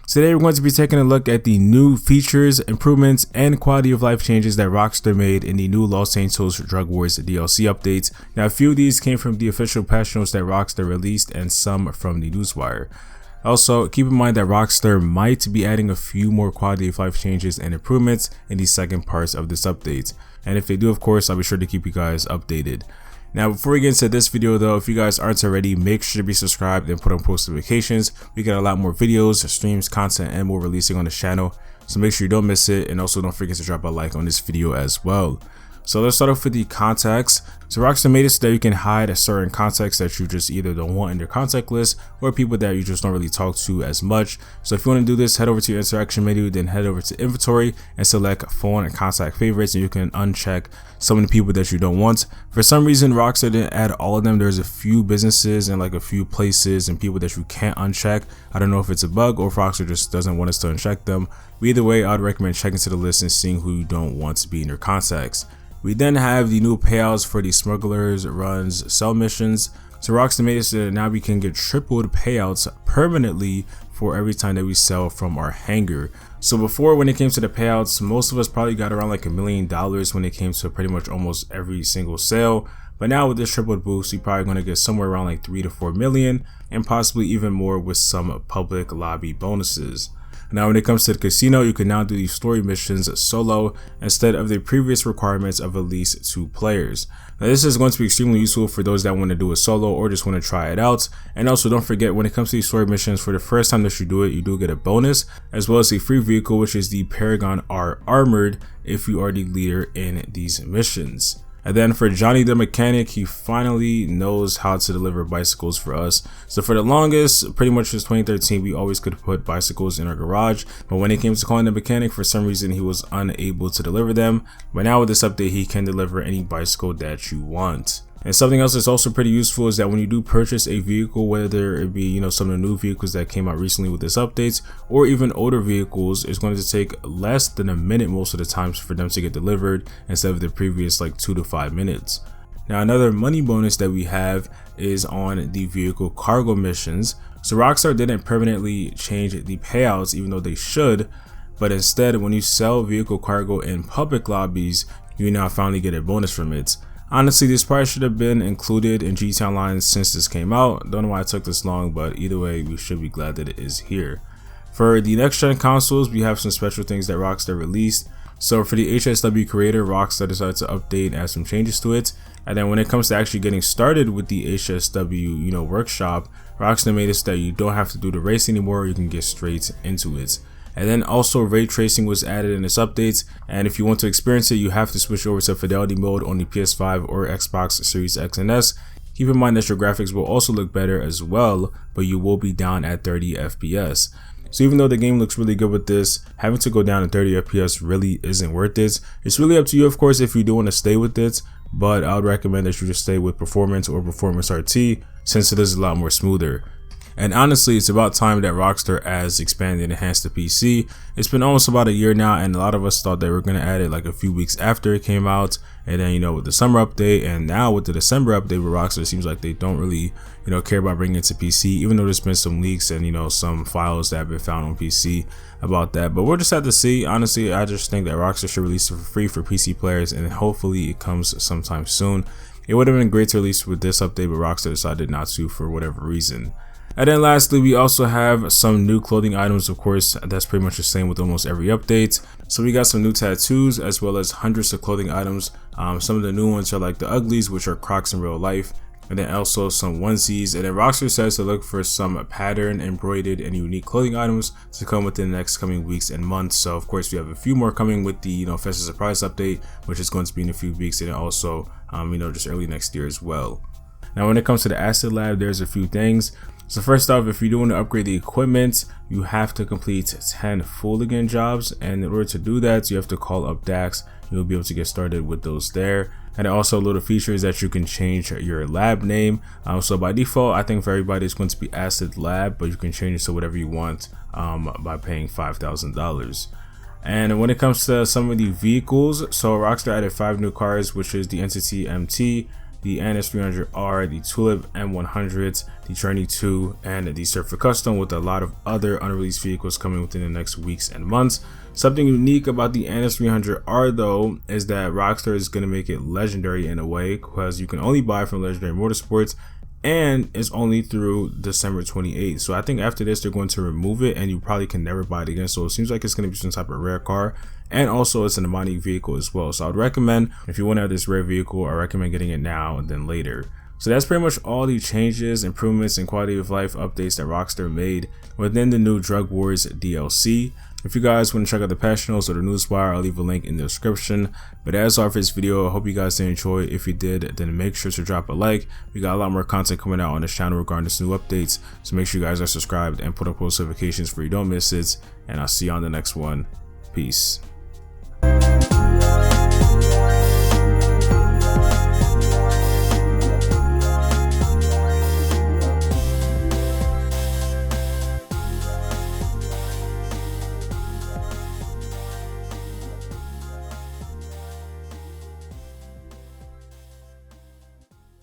Today we're going to be taking a look at the new features, improvements, and quality of life changes that Rockstar made in the new Los Santos Drug Wars DLC updates. Now, a few of these came from the official patch notes that Rockstar released and some from the newswire. Also, keep in mind that Rockstar might be adding a few more quality of life changes and improvements in the second parts of this update. And if they do, of course, I'll be sure to keep you guys updated. Now, before we get into this video though, if you guys aren't already, make sure to be subscribed and put on post notifications. We got a lot more videos, streams, content, and more releasing on the channel, so make sure you don't miss it, and also don't forget to drop a like on this video as well. So let's start off with the contacts. So Rockstar made it so that you can hide certain contacts that you just either don't want in your contact list or people that you just don't really talk to as much. So if you want to do this, head over to your interaction menu, then head over to inventory and select phone and contact favorites, and you can uncheck some of the people that you don't want. For some reason, Rockstar didn't add all of them. There's a few businesses and like a few places and people that you can't uncheck. I don't know if it's a bug or if Rockstar just doesn't want us to uncheck them. But either way, I'd recommend checking to the list and seeing who you don't want to be in your contacts. We then have the new payouts for the Smugglers runs sell missions. So Rockstar made it so that now we can get tripled payouts permanently for every time that we sell from our hangar. So before, when it came to the payouts, most of us probably got around like $1 million when it came to pretty much almost every single sale. But now with this tripled boost, we're probably going to get somewhere around like 3 to 4 million, and possibly even more with some public lobby bonuses. Now, when it comes to the casino, you can now do these story missions solo instead of the previous requirements of at least 2 players. Now, this is going to be extremely useful for those that want to do it solo or just want to try it out. And also, don't forget, when it comes to these story missions, for the first time that you do it, you do get a bonus, as well as a free vehicle, which is the Paragon R Armored, if you are the leader in these missions. And then for Johnny the mechanic, he finally knows how to deliver bicycles for us. So for the longest, pretty much since 2013, we always could put bicycles in our garage. But when it came to calling the mechanic, for some reason, he was unable to deliver them. But now with this update, he can deliver any bicycle that you want. And something else that's also pretty useful is that when you do purchase a vehicle, whether it be, some of the new vehicles that came out recently with this update, or even older vehicles, it's going to take less than a minute most of the times for them to get delivered instead of the previous like 2 to 5 minutes. Now, another money bonus that we have is on the vehicle cargo missions. So Rockstar didn't permanently change the payouts, even though they should, but instead, when you sell vehicle cargo in public lobbies, you now finally get a bonus from it. Honestly, this probably should have been included in GTA Online since this came out. Don't know why it took this long, but either way, we should be glad that it is here. For the next gen consoles, we have some special things that Rockstar released. So for the HSW creator, Rockstar decided to update and add some changes to it. And then when it comes to actually getting started with the HSW, workshop, Rockstar made it so that you don't have to do the race anymore. You can get straight into it. And then also ray tracing was added in this update, and if you want to experience it, you have to switch over to fidelity mode on the PS5 or Xbox Series X and S. Keep in mind that your graphics will also look better as well, but you will be down at 30 FPS. So even though the game looks really good with this, having to go down to 30 FPS really isn't worth it. It's really up to you, of course, if you do want to stay with it, but I would recommend that you just stay with Performance or Performance RT, since it is a lot more smoother. And honestly, it's about time that Rockstar has expanded and enhanced the PC. It's been almost about a year now, and a lot of us thought they were going to add it like a few weeks after it came out. And then, with the summer update, and now with the December update with Rockstar, it seems like they don't really, care about bringing it to PC, even though there's been some leaks and, some files that have been found on PC about that. But we'll just have to see. Honestly, I just think that Rockstar should release it for free for PC players, and hopefully it comes sometime soon. It would have been great to release with this update, but Rockstar decided not to for whatever reason. And then lastly, we also have some new clothing items. Of course, that's pretty much the same with almost every update. So we got some new tattoos as well as hundreds of clothing items. Some of the new ones are like the uglies, which are Crocs in real life, and then also some onesies. And then Rockstar says to look for some pattern, embroidered, and unique clothing items to come within the next coming weeks and months. So of course, we have a few more coming with the Festive Surprise update, which is going to be in a few weeks, and then also just early next year as well. Now, when it comes to the Acid Lab, there's a few things. So first off, if you do want to upgrade the equipment, you have to complete 10 Fooligan jobs, and in order to do that, you have to call up Dax. You'll be able to get started with those there. And also a little feature is that you can change your lab name. So by default, I think for everybody it's going to be Acid Lab, but you can change it to whatever you want by paying $5,000. And when it comes to some of the vehicles, so Rockstar added 5 new cars, which is the Entity MT, the NS300R, the Tulip M100, the Journey 2, and the Surfer Custom, with a lot of other unreleased vehicles coming within the next weeks and months. Something unique about the NS300R though is that Rockstar is going to make it legendary in a way, because you can only buy from Legendary Motorsports, and it's only through December 28th. So I think after this they're going to remove it, and you probably can never buy it again. So it seems like it's going to be some type of rare car, and also it's an demonic vehicle as well. So I would recommend, if you want to have this rare vehicle, I recommend getting it now and then later. So that's pretty much all the changes, improvements, and quality of life updates that Rockstar made within the new Drug Wars DLC. If you guys want to check out the patch notes or the newswire, I'll leave a link in the description. But as all for this video, I hope you guys did enjoy. If you did, then make sure to drop a like. We got a lot more content coming out on this channel regarding this new updates, so make sure you guys are subscribed and put up post notifications so you don't miss it. And I'll see you on the next one. Peace.